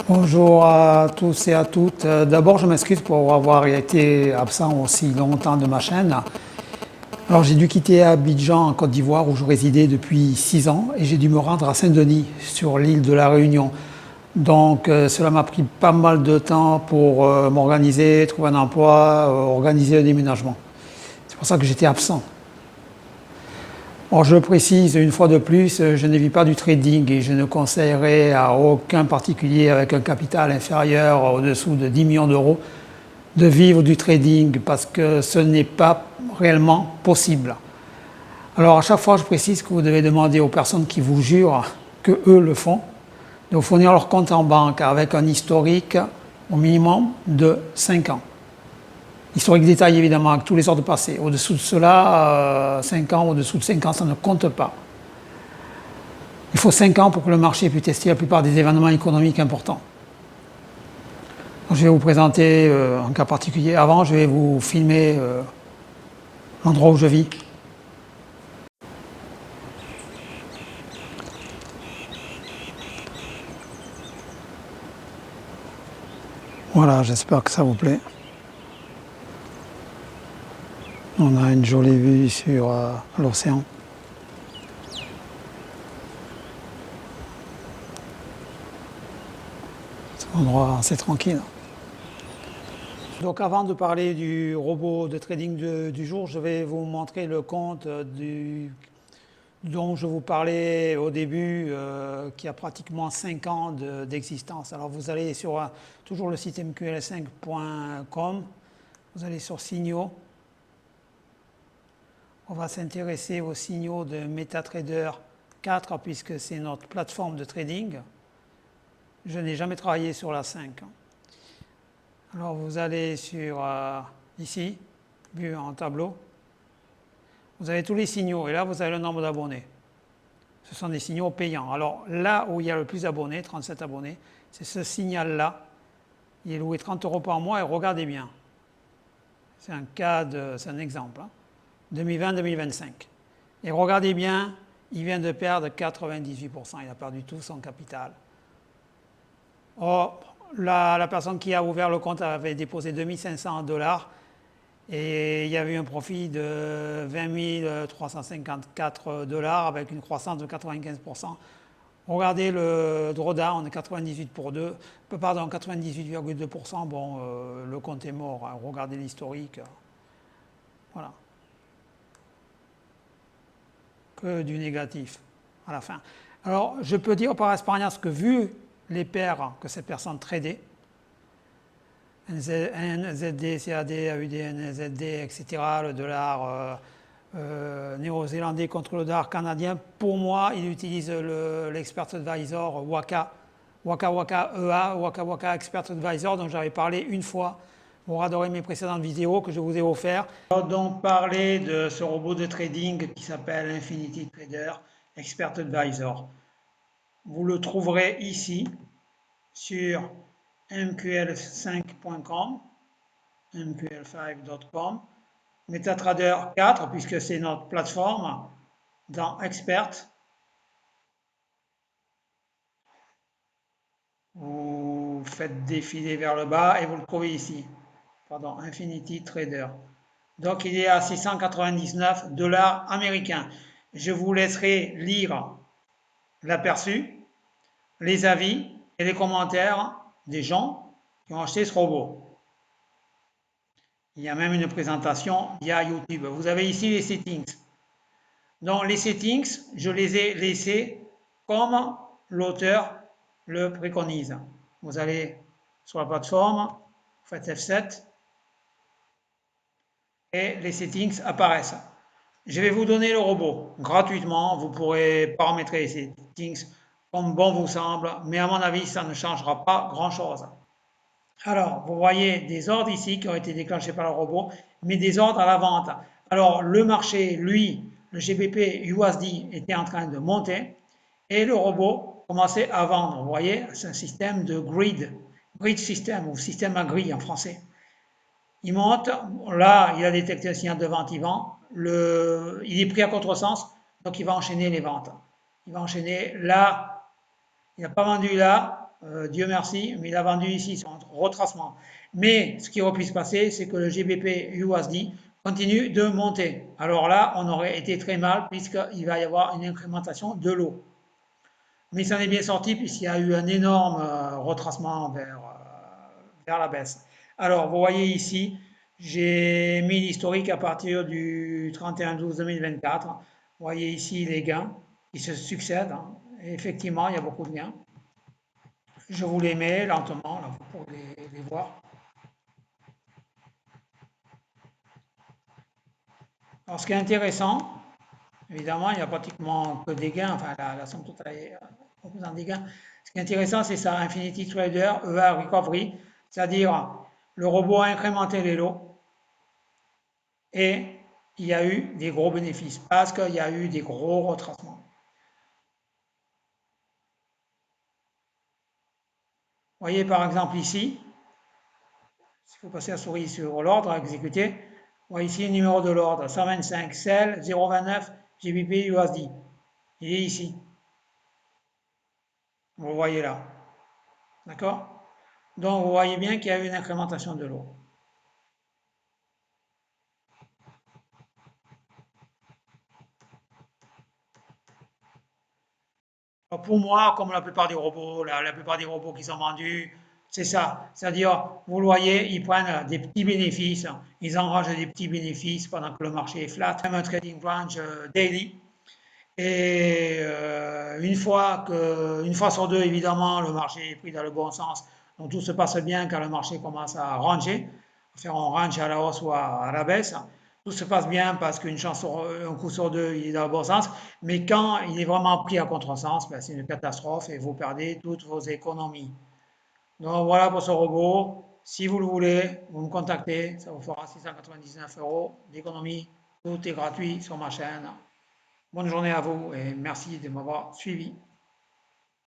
Bonjour à tous et à toutes. D'abord, je m'excuse pour avoir été absent aussi longtemps de ma chaîne. Alors, j'ai dû quitter Abidjan en Côte d'Ivoire où je résidais depuis 6 ans et j'ai dû me rendre à Saint-Denis sur l'île de la Réunion. Donc, cela m'a pris pas mal de temps pour m'organiser, trouver un emploi, organiser le déménagement. C'est pour ça que j'étais absent. Or, je précise une fois de plus, je ne vis pas du trading et je ne conseillerais à aucun particulier avec un capital inférieur au-dessous de 10 millions d'euros de vivre du trading parce que ce n'est pas réellement possible. Alors, à chaque fois, je précise que vous devez demander aux personnes qui vous jurent que eux le font de vous fournir leur compte en banque avec un historique au minimum de 5 ans. Historique détaillé évidemment avec tous les ordres passés. Au-dessous de cela, 5 ans, au-dessous de 5 ans, ça ne compte pas. Il faut 5 ans pour que le marché puisse tester la plupart des événements économiques importants. Donc, je vais vous présenter un cas particulier. Avant, je vais vous filmer l'endroit où je vis. Voilà, j'espère que ça vous plaît. On a une jolie vue sur l'océan. C'est un endroit assez tranquille. Donc avant de parler du robot de trading du jour, je vais vous montrer le compte dont je vous parlais au début, qui a pratiquement 5 ans d'existence. Alors vous allez sur toujours le site mql5.com, vous allez sur signaux. On va s'intéresser aux signaux de MetaTrader 4 puisque c'est notre plateforme de trading. Je n'ai jamais travaillé sur la 5. Alors vous allez sur ici, vue en tableau. Vous avez tous les signaux et là vous avez le nombre d'abonnés. Ce sont des signaux payants. Alors là où il y a le plus d'abonnés, 37 abonnés, c'est ce signal-là. Il est loué 30 € par mois et regardez bien. C'est un exemple. 2020-2025. Et regardez bien, il vient de perdre 98%. Il a perdu tout son capital. Or, la personne qui a ouvert le compte avait déposé 2500 $ et il y avait un profit de 20 354 $ avec une croissance de 95%. Regardez le drawdown, 98,2%. Bon, le compte est mort. Hein. Regardez l'historique. Voilà. Que du négatif à la fin. Alors, je peux dire par expérience que vu les paires que ces personnes tradaient, NZD, CAD, AUD, NZD, etc., le dollar néo-zélandais contre le dollar canadien, pour moi, il utilise l'expert advisor Waka EA, Waka Expert Advisor, dont j'avais parlé une fois. Vous adorez mes précédentes vidéos que je vous ai offertes. On va donc parler de ce robot de trading qui s'appelle Infinity Trader Expert Advisor. Vous le trouverez ici sur mql5.com, mql5.com, MetaTrader 4 puisque c'est notre plateforme, dans Expert. Vous faites défiler vers le bas et vous le trouvez ici. Pardon, Infinity Trader. Donc il est à 699 $ américains. Je vous laisserai lire l'aperçu, les avis et les commentaires des gens qui ont acheté ce robot. Il y a même une présentation via YouTube. Vous avez ici les settings. Donc les settings, je les ai laissés comme l'auteur le préconise. Vous allez sur la plateforme, vous faites F7 et les settings apparaissent. Je vais vous donner le robot gratuitement. Vous pourrez paramétrer les settings comme bon vous semble, mais à mon avis, ça ne changera pas grand-chose. Alors, vous voyez des ordres ici qui ont été déclenchés par le robot, mais des ordres à la vente. Alors, le marché, lui, le GBP USD était en train de monter et le robot commençait à vendre. Vous voyez, c'est un système de grid system ou système à grille en français. Il monte, là, il a détecté un signal de vente, il vend. Il est pris à contresens, donc il va enchaîner les ventes. Il va enchaîner là, il n'a pas vendu là, Dieu merci, mais il a vendu ici son retracement. Mais ce qui aurait pu se passer, c'est que le GBP USD continue de monter. Alors là, on aurait été très mal puisqu'il va y avoir une incrémentation de l'eau. Mais il s'en est bien sorti puisqu'il y a eu un énorme retracement vers la baisse. Alors, vous voyez ici, j'ai mis l'historique à partir du 31-12-2024. Vous voyez ici les gains qui se succèdent, hein. Et effectivement, il y a beaucoup de gains. Je vous les mets lentement, là, pour les voir. Alors, ce qui est intéressant, évidemment, il n'y a pratiquement que des gains, enfin, la somme totale est composante des gains. Ce qui est intéressant, c'est ça, Infinity Trader, EA Recovery, c'est-à-dire le robot a incrémenté les lots et il y a eu des gros bénéfices parce qu'il y a eu des gros retracements. Vous voyez par exemple ici, s'il faut passer la souris sur l'ordre à exécuter, vous voyez ici le numéro de l'ordre, 125 CEL 029 GBP USD. Il est ici. Vous le voyez là. D'accord? Donc vous voyez bien qu'il y a eu une incrémentation de l'eau. Pour moi, comme la plupart des robots, la plupart des robots qui sont vendus, c'est ça. C'est-à-dire, vous le voyez, ils prennent des petits bénéfices, ils engrangent des petits bénéfices pendant que le marché est flat. Même un trading range daily. Et une fois sur deux, évidemment, le marché est pris dans le bon sens. Donc tout se passe bien quand le marché commence à ranger, faire un range à la hausse ou à la baisse. Tout se passe bien parce un coup sur deux, il est dans le bon sens. Mais quand il est vraiment pris à contresens, ben, c'est une catastrophe et vous perdez toutes vos économies. Donc voilà pour ce robot. Si vous le voulez, vous me contactez. Ça vous fera 699 euros d'économie. Tout est gratuit sur ma chaîne. Bonne journée à vous et merci de m'avoir suivi.